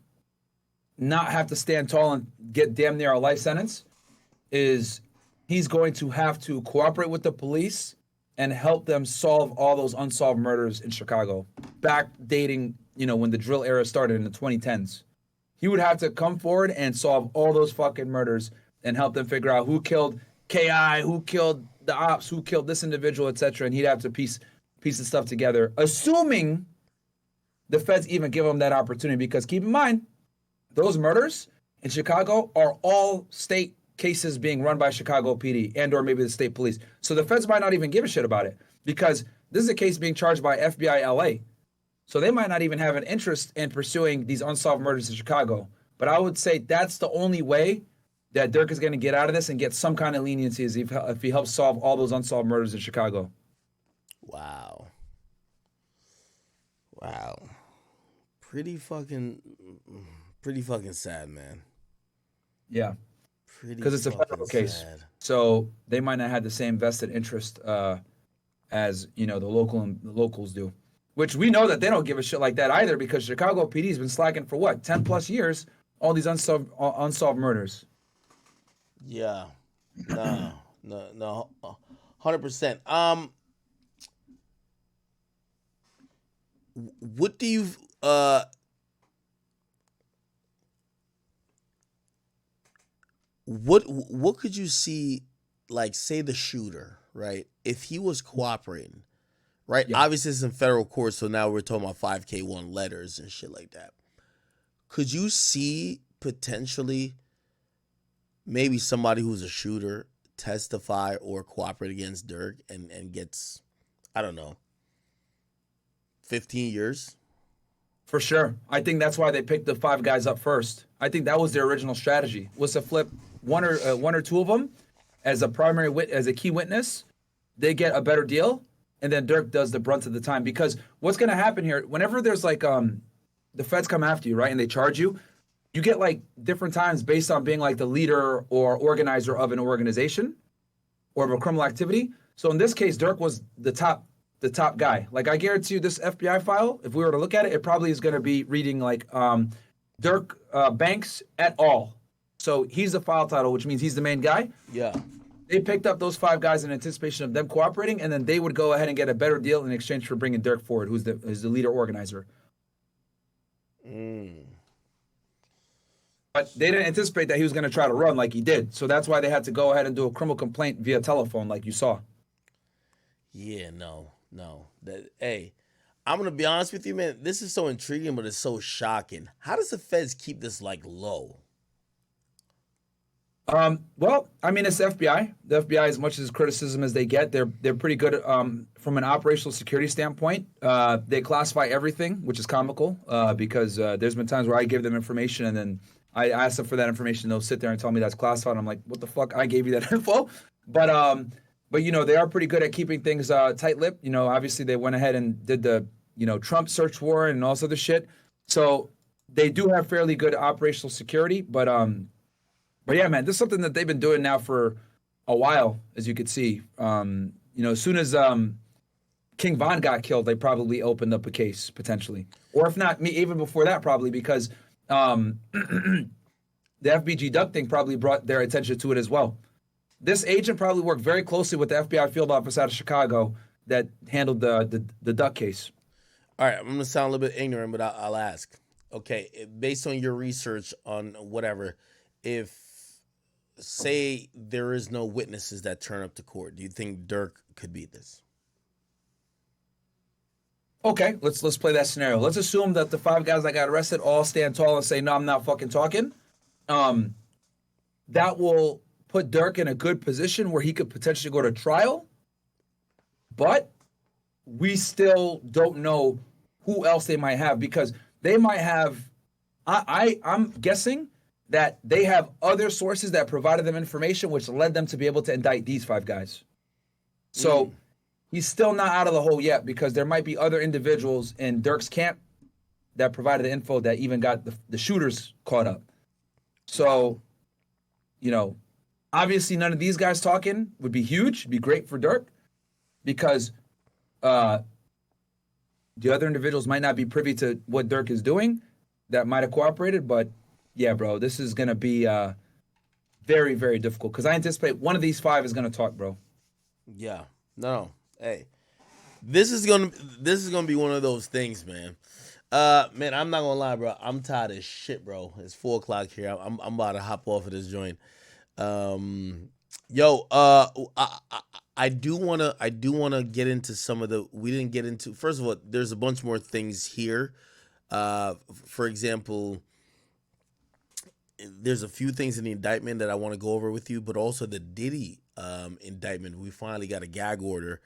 not have to stand tall and get damn near a life sentence is he's going to have to cooperate with the police and help them solve all those unsolved murders in Chicago, backdating, when the drill era started in the 2010s. He would have to come forward and solve all those fucking murders and help them figure out who killed KI, who killed the ops, who killed this individual, etc. And he'd have to piece the stuff together, assuming the feds even give him that opportunity. Because keep in mind, those murders in Chicago are all state cases being run by Chicago PD and or maybe the state police. So the feds might not even give a shit about it because this is a case being charged by FBI LA. So they might not even have an interest in pursuing these unsolved murders in Chicago. But I would say that's the only way that Durk is going to get out of this and get some kind of leniency is if he helps solve all those unsolved murders in Chicago. Wow. Pretty fucking sad, man. Yeah. Because it's a federal case. So they might not have the same vested interest as, the locals do. Which we know that they don't give a shit like that either because Chicago PD's been slacking for what, 10 plus years, all these unsolved murders. Yeah. No, 100%. What do you what could you see, like, say the shooter, right? If he was cooperating, right? Yeah. Obviously it's in federal court, so now we're talking about 5K1 letters and shit like that. Could you see potentially maybe somebody who's a shooter testify or cooperate against Durk and gets, I don't know, 15 years? For sure. I think that's why they picked the 5 guys up first. I think that was their original strategy, was to flip one or two of them as a as a key witness. They get a better deal, and then Durk does the brunt of the time. Because what's going to happen here, whenever there's like the feds come after you, right, and they charge you, you get like different times based on being like the leader or organizer of an organization or of a criminal activity. So in this case, Durk was the top guy. Like, I guarantee you this FBI file, if we were to look at it, it probably is going to be reading like Durk Banks et al. So he's the file title, which means he's the main guy. Yeah. They picked up those 5 guys in anticipation of them cooperating, and then they would go ahead and get a better deal in exchange for bringing Durk forward, who's the leader organizer. But they didn't anticipate that he was going to try to run like he did. So that's why they had to go ahead and do a criminal complaint via telephone like you saw. Yeah, no. Hey, I'm going to be honest with you, man. This is so intriguing, but it's so shocking. How does the feds keep this, like, low? Well, I mean, it's the FBI. The FBI, as much as criticism as they get, they're pretty good from an operational security standpoint. They classify everything, which is comical because there's been times where I give them information and then I ask them for that information. They'll sit there and tell me that's classified. I'm like, what the fuck? I gave you that info. But they are pretty good at keeping things tight-lipped. Obviously they went ahead and did the Trump search warrant and all this other shit. So they do have fairly good operational security. But yeah, man, this is something that they've been doing now for a while, as you could see. As soon as King Von got killed, they probably opened up a case potentially, or if not, even before that, probably because the FBG Duck thing probably brought their attention to it as well. This agent probably worked very closely with the FBI field office out of Chicago that handled the Duck case. All right, I'm going to sound a little bit ignorant, but I'll ask. Okay, based on your research on whatever, if, say, there is no witnesses that turn up to court, do you think Durk could beat this? Okay, let's play that scenario. Let's assume that the 5 guys that got arrested all stand tall and say, no, I'm not fucking talking. That will put Durk in a good position where he could potentially go to trial. But we still don't know who else they might have, because they might have, I'm guessing that they have other sources that provided them information which led them to be able to indict these 5 guys. So he's still not out of the hole yet, because there might be other individuals in Durk's camp that provided the info that even got the shooters caught up. So, obviously none of these guys talking would be huge, be great for Durk, because The other individuals might not be privy to what Durk is doing that might have cooperated, but yeah, bro, this is gonna be very, very difficult because I anticipate one of these 5 is gonna talk, bro. Yeah. No. Hey, this is gonna be one of those things, man. Man, I'm not gonna lie, bro. I'm tired as shit, bro. It's 4 o'clock here. I'm about to hop off of this joint. Yo, I do wanna get into some of the we didn't get into. First of all, there's a bunch more things here. For example, there's a few things in the indictment that I want to go over with you, but also the Diddy indictment. We finally got a gag order,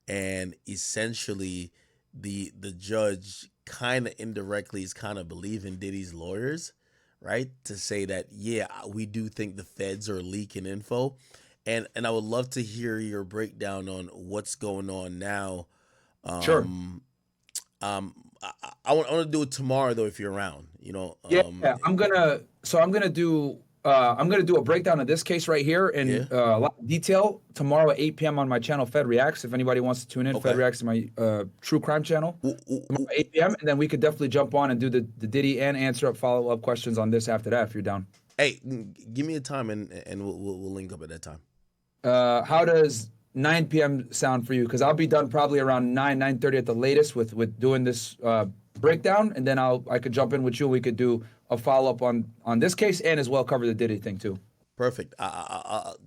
and essentially the judge kind of indirectly is kind of believing Diddy's lawyers, right? To say that, yeah, we do think the feds are leaking info. And I would love to hear your breakdown on what's going on now. Sure. I want to do it tomorrow though if you're around. Yeah, I'm gonna do a breakdown of this case right here in a lot of detail tomorrow at 8 p.m. on my channel Fed Reacts. If anybody wants to tune in, Fed Reacts is my true crime channel. Tomorrow at 8 p.m. and then we could definitely jump on and do the Diddy and answer up follow-up questions on this after that if you're down. Hey, give me a time and we'll link up at that time. How does 9 p.m. sound for you? Because I'll be done probably around 9:30 at the latest with doing this breakdown, and then I could jump in with you. We could do a follow-up on this case and as well cover the Diddy thing too. Perfect.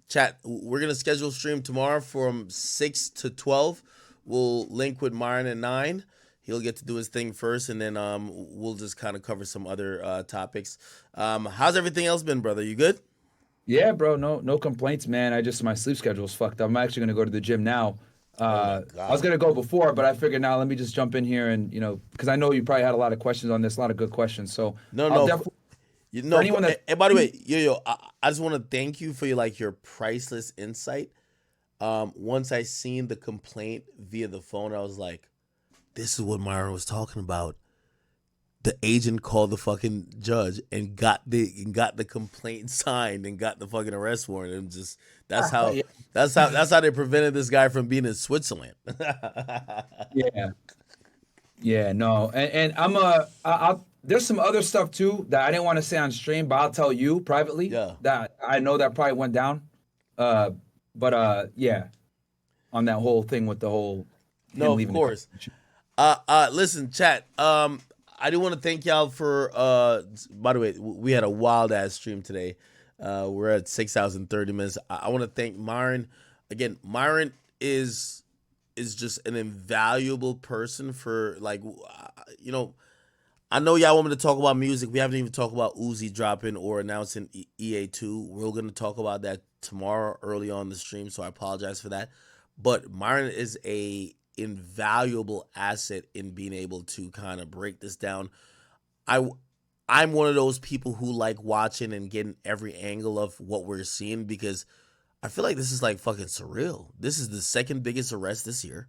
Chat, we're going to schedule a stream tomorrow from 6 to 12. We'll link with Myron at 9. He'll get to do his thing first, and then we'll just kind of cover some other topics. How's everything else been, brother? You good? Yeah, bro. No complaints, man. My sleep schedule's fucked up. I'm actually going to go to the gym now. I was going to go before, but I figured now let me just jump in here and, because I know you probably had a lot of questions on this, a lot of good questions. So No. For anyone that, and by the way, I just want to thank you for your priceless insight. Once I seen the complaint via the phone, I was like, this is what Myron was talking about. The agent called the fucking judge and got the complaint signed and got the fucking arrest warrant. And just that's how they prevented this guy from being in Switzerland. Yeah, no, and I'll there's some other stuff too that I didn't want to say on stream, but I'll tell you privately. Yeah. That I know that probably went down. But yeah, on that whole thing with the whole. No, of course. Listen, chat. I do want to thank y'all for. By the way, we had a wild ass stream today. We're at 6 hours and 30 minutes. I want to thank Myron again. Myron is just an invaluable person for I know y'all want me to talk about music. We haven't even talked about Uzi dropping or announcing EA2. We're going to talk about that tomorrow early on the stream, so I apologize for that. But Myron is a invaluable asset in being able to kind of break this down. I'm one of those people who like watching and getting every angle of what we're seeing because I feel like this is fucking surreal. This is the second biggest arrest this year,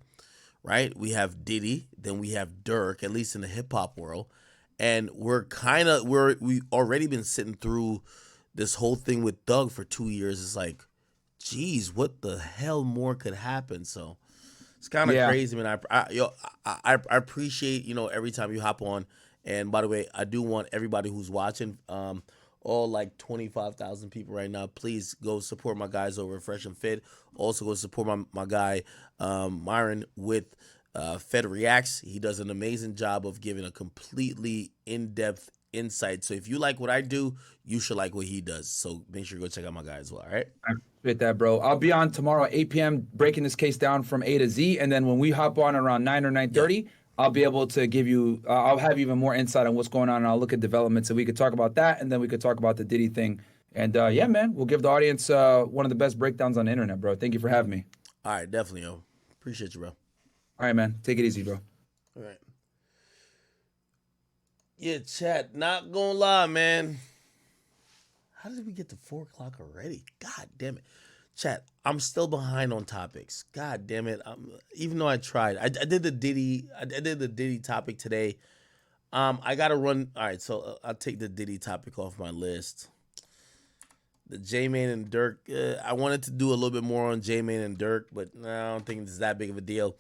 right? We have Diddy, then we have Durk, at least in the hip hop world. And we've already been sitting through this whole thing with Doug for 2 years. It's like, geez, what the hell more could happen? So it's kind of crazy, man. I appreciate, every time you hop on. And by the way, I do want everybody who's watching, all 25,000 people right now, please go support my guys over at Fresh and Fit. Also go support my guy, Myron, with Fed Reacts. He does an amazing job of giving a completely in-depth insight. So if you like what I do, you should like what he does. So make sure you go check out my guy as well, all right? I appreciate that, bro. I'll be on tomorrow at 8 p.m. breaking this case down from A to Z. And then when we hop on around 9 or 9:30, I'll be able to give you, I'll have even more insight on what's going on. And I'll look at developments and we could talk about that. And then we could talk about the Diddy thing. And yeah, man, we'll give the audience one of the best breakdowns on the internet, bro. Thank you for having me. All right, definitely, yo. Appreciate you, bro. All right, man. Take it easy, bro. All right. Yeah, chat. Not gonna lie, man. How did we get to 4 o'clock already? God damn it. Chat, I'm still behind on topics. God damn it. Even though I tried. I did the Diddy topic today. I gotta run. All right, so I'll take the Diddy topic off my list. The J-Man and Durk. I wanted to do a little bit more on J-Man and Durk, but I don't think it's that big of a deal.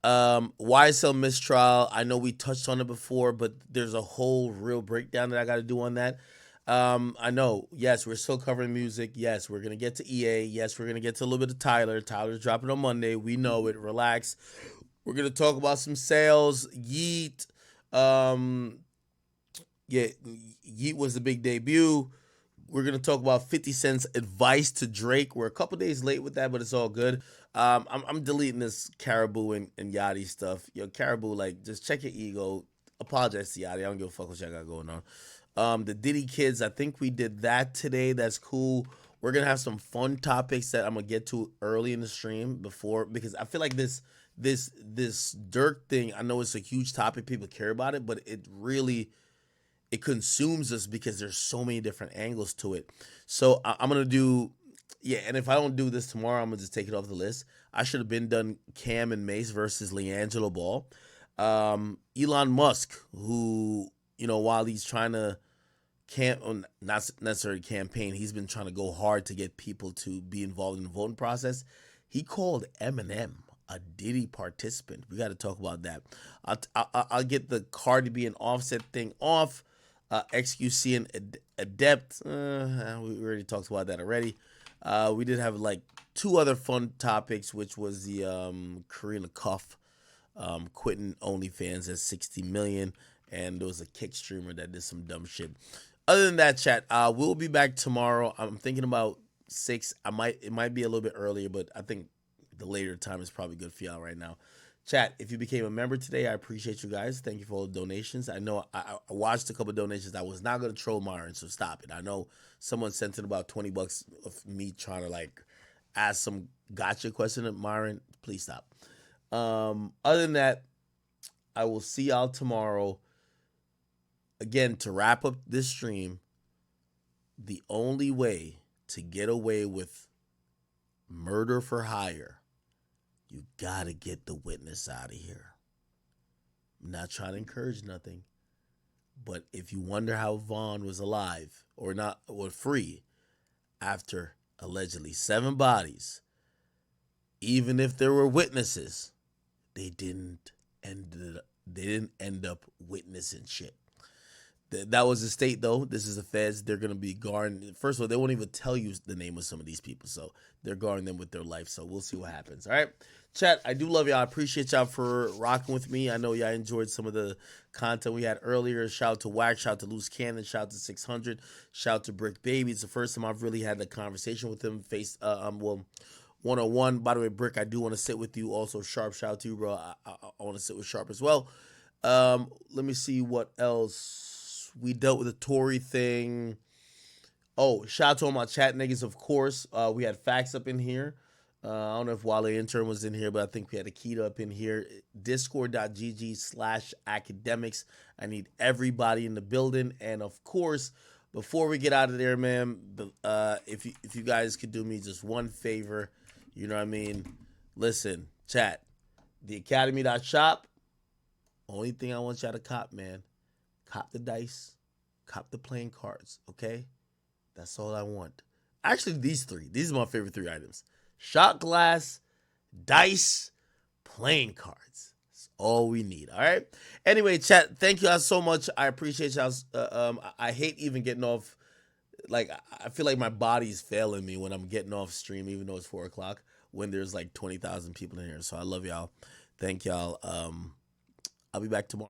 YSL mistrial. I know we touched on it before, but there's a whole real breakdown that I got to do on that. I know, yes, we're still covering music. Yes, we're going to get to EA. Yes, we're going to get to a little bit of Tyler. Tyler's dropping on Monday. We know it. Relax. We're going to talk about some sales. Yeet. Yeah, Yeet was the big debut. We're going to talk about 50 Cent's advice to Drake. We're a couple days late with that, but it's all good. I'm deleting this Caribou and Yachty stuff. Yo, Caribou, like, just check your ego. Apologize to Yachty. I don't give a fuck what y'all got going on. The Diddy Kids, I think we did that today. That's cool. We're going to have some fun topics that I'm going to get to early in the stream because I feel like this Durk thing, I know it's a huge topic. People care about it, but it consumes us because there's so many different angles to it. So I'm going to do, and if I don't do this tomorrow, I'm going to just take it off the list. I should have been done Cam and Mace versus LiAngelo Ball. Elon Musk, who, while he's trying to not necessarily campaign, he's been trying to go hard to get people to be involved in the voting process. He called Eminem a Diddy participant. We got to talk about that. I'll get the Cardi B and Offset thing off. XQC and Adept. We already talked about that already. We did have like two other fun topics, which was the Karina Cuff quitting OnlyFans at 60 million, and there was a kick streamer that did some dumb shit. Other than that, chat, we'll be back tomorrow. I'm thinking about 6. It might be a little bit earlier, but I think the later time is probably good for y'all right now. Chat, if you became a member today, I appreciate you guys. Thank you for all the donations. I know I watched a couple donations. I was not going to troll Myron, so stop it. I know someone sent in about $20 of me trying to like ask some gotcha question at Myron. Please stop. Other than that, I will see y'all tomorrow. Again, to wrap up this stream, the only way to get away with murder for hire, you gotta get the witness out of here. I'm not trying to encourage nothing, but if you wonder how Vaughn was alive or free after allegedly 7 bodies, even if there were witnesses, they didn't end up witnessing shit. That was the state, though. This is the feds. They're going to be guarding. First of all, they won't even tell you the name of some of these people. So they're guarding them with their life. So we'll see what happens. All right. Chat, I do love y'all. I appreciate y'all for rocking with me. I know y'all enjoyed some of the content we had earlier. Shout out to Wax. Shout out to Loose Cannon. Shout out to 600. Shout out to Brick Baby. It's the first time I've really had a conversation with him one-on-one. By the way, Brick, I do want to sit with you. Also, Sharp, shout out to you, bro. I want to sit with Sharp as well. Let me see what else. We dealt with the Tory thing. Oh, shout out to all my chat niggas, of course. We had Facts up in here. I don't know if Wale Intern was in here, but I think we had Akita up in here. Discord.gg/academics. I need everybody in the building. And, of course, before we get out of there, man, if you guys could do me just one favor, you know what I mean? Listen, chat, theacademy.shop, only thing I want y'all to cop, man. Cop the dice, cop the playing cards, okay? That's all I want. Actually, these are my favorite 3 items. Shot glass, dice, playing cards. That's all we need, all right? Anyway, chat, thank you all so much. I appreciate y'all. I hate even getting off. Like, I feel like my body's failing me when I'm getting off stream, even though it's 4 o'clock, when there's like 20,000 people in here. So I love y'all. Thank y'all. I'll be back tomorrow.